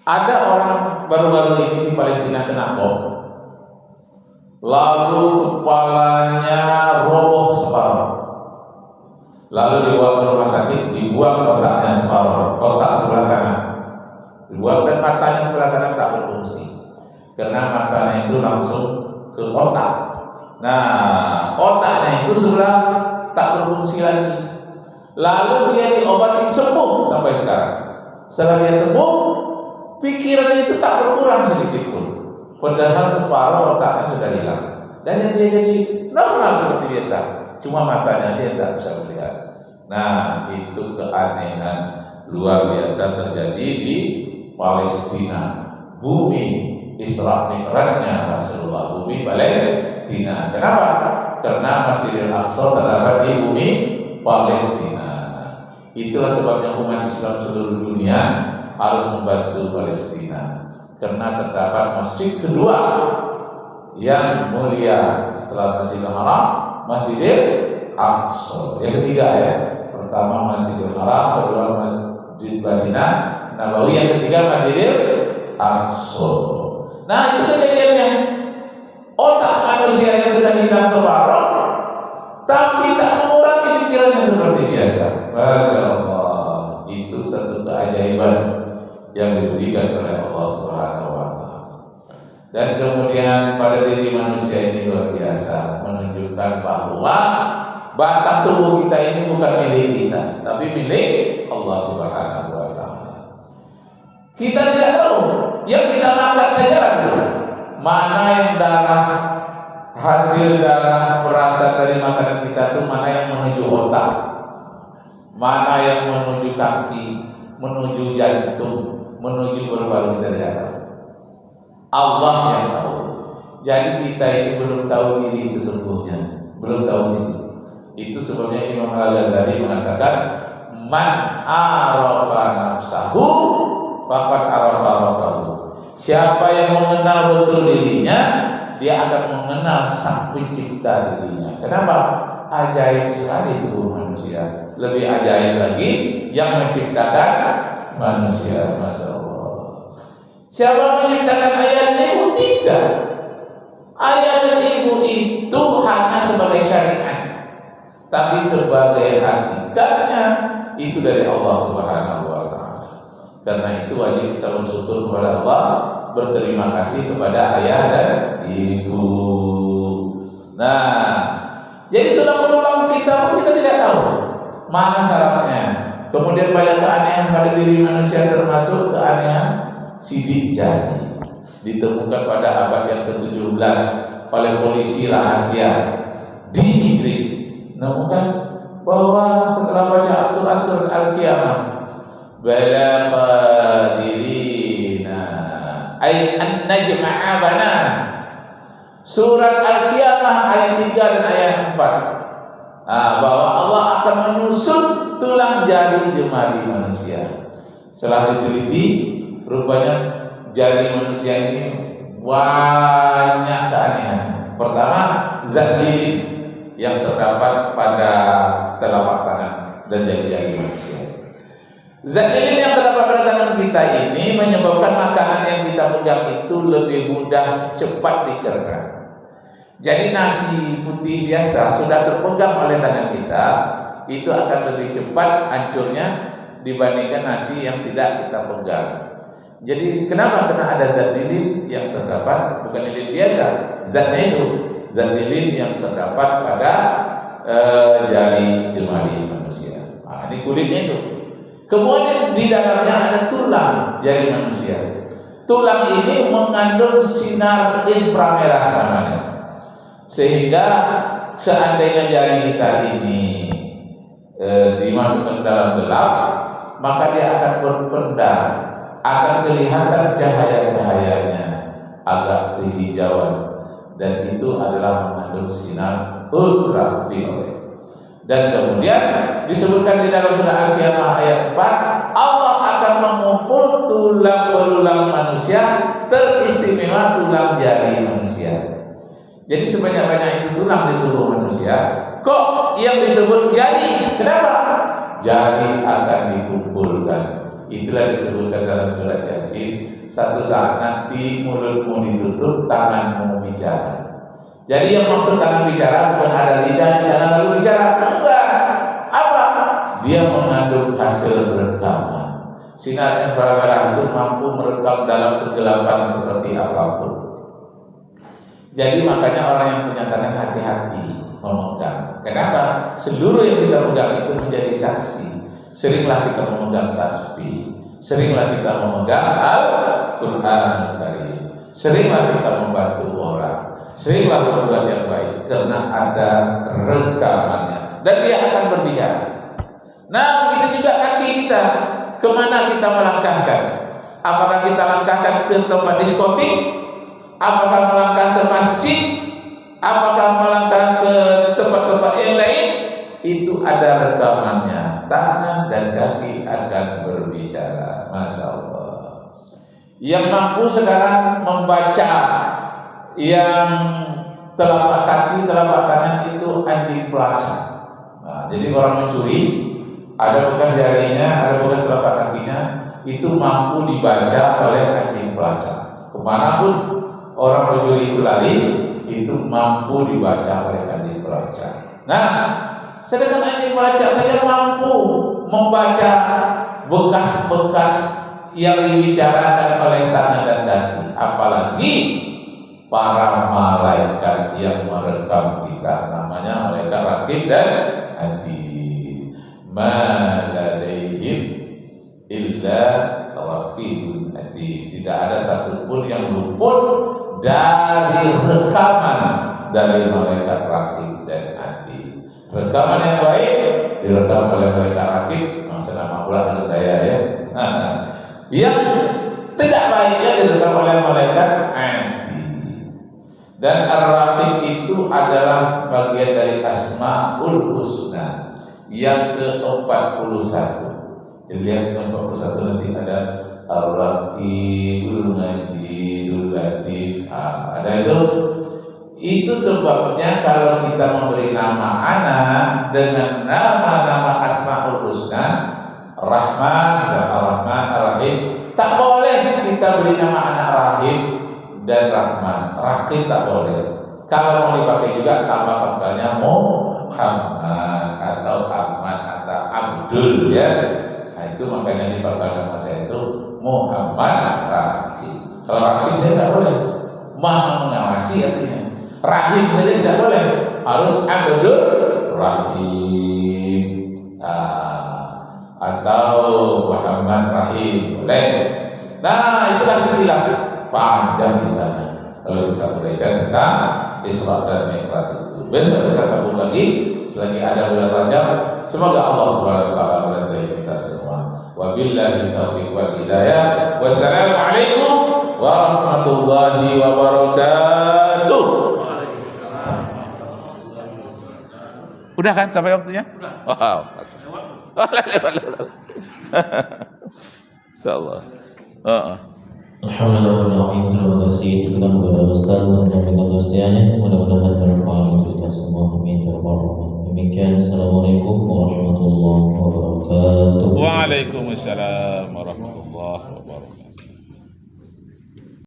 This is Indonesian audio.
Ada orang baru-baru ini di Palestina kena bom, lalu kepalanya roboh separuh, lalu dibawa ke rumah sakit, dibuang otaknya separuh, otak sebelah kanan dibuang, dan matanya sebelah kanan tak berfungsi karena matanya itu langsung ke otak. Nah, otaknya itu sebelah tak berfungsi lagi. Lalu dia diobati, sembuh sampai sekarang. Setelah dia sembuh, pikiran itu tak berkurang sedikit pun, padahal separuh otaknya sudah hilang, dan dia jadi normal seperti biasa, cuma matanya dia tidak bisa melihat. Nah, itu keanehan luar biasa terjadi di Palestina, bumi Isra Mi'rajnya Rasulullah, bumi Palestina. Kenapa? Karena Masjidil Aqsa terdapat di bumi Palestina. Itulah sebabnya umat Islam seluruh dunia harus membantu Palestina, karena terdapat masjid kedua yang mulia setelah Masjidil Haram, Masjidil Aqsa. Yang ketiga ya, pertama Masjidil Haram, kedua Masjid Madinah Nabawi, yang ketiga Masjidil Aqsa. Nah, itu kejadiannya. Otak manusia yang sudah hilang separuh, tapi tak mengurangi pikirannya seperti biasa. Masya Allah, itu satu keajaiban yang diberikan oleh Allah Subhanahu wa Ta'ala. Dan kemudian pada diri manusia ini luar biasa, menunjukkan bahwa batang tubuh kita ini bukan milik kita, tapi milik Allah Subhanahu wa Ta'ala. Kita tidak tahu, yang kita makan saja dulu, mana yang darah, hasil darah berasal dari makanan kita itu mana yang menuju otak, mana yang menuju kaki, menuju jantung, menuju paru-paru, kita tidak tahu. Allah yang tahu. Jadi kita ini belum tahu diri sesungguhnya, belum tahu diri. Itu sebabnya Imam Al-Ghazali mengatakan, man arafa nafsahu faqad arafa rabbahu. Siapa yang mengenal betul dirinya, dia akan mengenal sang pencipta dirinya. Kenapa? Ajaib sekali tubuh manusia. Lebih ajaib lagi yang menciptakan manusia. Masya Allah. Siapa menciptakan ayah dan ibu? Tidak. Ayah dan ibu itu hanya sebagai syariat, tapi sebagai hakikatnya itu dari Allah Subhanahu wa Ta'ala. Karena itu wajib kita bersyukur kepada Allah, berterima kasih kepada ayah dan ibu. Nah, jadi tulang belulang kita pun kita tidak tahu mana sarafnya. Kemudian banyak keanehan pada diri manusia, termasuk keanehan sidik jari. Ditemukan pada abad yang ke-17 oleh polisi rahasia di Inggris. Menemukan bahwa setelah baca Al-Quran surat Al-Qiyamah, bala qadirina ay an-najma abana, surat Al-Qiyamah ayat 3 dan ayat 4, bahwa Allah akan menusuk tulang jari jemari manusia. Setelah diteliti, rupanya jari manusia ini banyak keanehan. Pertama, zat lilin yang terdapat pada telapak tangan dan jari-jari manusia. Zat lilin yang terdapat pada tangan kita ini menyebabkan makanan yang kita pegang itu lebih mudah cepat dicerna. Jadi nasi putih biasa sudah terpegang oleh tangan kita, itu akan lebih cepat hancurnya dibandingkan nasi yang tidak kita pegang. Jadi kenapa? Karena ada zat lilin yang terdapat, bukan lilin biasa, zatnya itu zat lilin yang terdapat pada jari jemari manusia. Nah, ini kulitnya itu. Kemudian di dalamnya ada tulang jari manusia. Tulang ini mengandung sinar inframerah namanya. Sehingga seandainya jari kita ini dimasukkan dalam gelap, maka dia akan berpendar, akan kelihatan cahaya-cahayanya agak kehijauan, dan itu adalah mengandung sinar ultraviolet. Dan kemudian disebutkan di dalam surah Al-Qiyamah ayat 4, Allah akan mengumpul tulang belulang manusia, teristimewa tulang jari manusia. Jadi sebanyak-banyak itu tulang di tubuh manusia, kok yang disebut jari? Kenapa? Jari akan dikumpulkan. Itulah disebutkan dalam surat Yasin, satu saat nanti mulutmu ditutup, tanganmu bicara. Jadi yang maksud tangan bicara bukan ada lidah di tangan lalu bicara, enggak. Apa? Dia mengandung hasil rekaman. Sinar inframerah itu mampu merekam dalam kegelapan seperti apapun. Jadi makanya orang yang punya tangan hati-hati memegang. Kenapa? Seluruh yang kita pegang itu menjadi saksi. Seringlah kita memegang tasbih, seringlah kita memegang Al-Quran Karim, seringlah kita membantu orang, seringlah berbuat yang baik karena ada rekamannya dan dia akan berbicara. Nah, begitu juga kaki kita, kemana kita melangkahkan? Apakah kita langkahkan ke tempat diskotik? Apakah melangkah ke masjid? Apakah melangkah ke tempat-tempat yang lain? Itu ada rekamannya. Tangan dan kaki akan berbicara. Masya Allah. Yang mampu sekarang membaca yang telapak kaki, telapak tangan itu anjing pelacak. Nah, jadi orang mencuri, ada bekas jarinya, ada bekas telapak kakinya, itu mampu dibaca oleh anjing pelacak. Kemanapun orang mencuri itu lari, itu mampu dibaca oleh anjing pelacak. Nah, sedangkan anjing pelacak saja mampu membaca bekas-bekas yang dibicarakan oleh tangan dan kaki, apalagi para malaikat yang merekam kita, namanya malaikat raqib dan atid. Ma ladaihim illa raqibun atid. Tidak ada satupun yang luput dari rekaman dari malaikat raqib dan atid. Rekaman yang baik direkam oleh malaikat raqib, senama pula dengan saya ya. Yang tidak baiknya direkam oleh malaikat atid. Dan ar-raqib itu adalah bagian dari Asmaul Husna yang ke-41. Jadi lihat 41 nanti ada Ar-Raqibul Majidul Latif. Ada itu. Itu sebabnya kalau kita memberi nama anak dengan nama-nama Asmaul Husna, Rahman, Ar-Rahman, Ar-Rahim, tak boleh kita beri nama anak Rahim dan Rahman. Raqib tak boleh. Kalau mau dipakai juga tambah pangkalnya Muhammad atau Ahmad atau Abdul ya. Nah itu makanya di pangkal nama saya itu Muhammad Raqib. Kalau Raqib saya tak boleh. Maha mengawasi artinya. Rahim saja tidak boleh, harus Abdul Rahim atau Muhammad Rahim boleh. Nah itulah sekilas panjang di sana. Kalau kita berikan tentang Isra dan Mi'raj itu. Besok kita sambung lagi selagi ada bulan Rajab. Semoga Allah Subhanahu wa taala meridai kita semua. Wabillahi taufiq wal hidayah. Wassalamualaikum warahmatullahi wabarakatuh. Udah kan sampai waktunya? Udah. Wow. Insyaallah. Alhamdulillah, terima kasih kepada Ustaz yang memberikan tausiahnya. Mudah-mudahan bermanfaat untuk kita semua. Amin ya rabbal alamin. Demikian, assalamualaikum warahmatullahi wabarakatuh. Waalaikumsalam warahmatullahi wabarakatuh.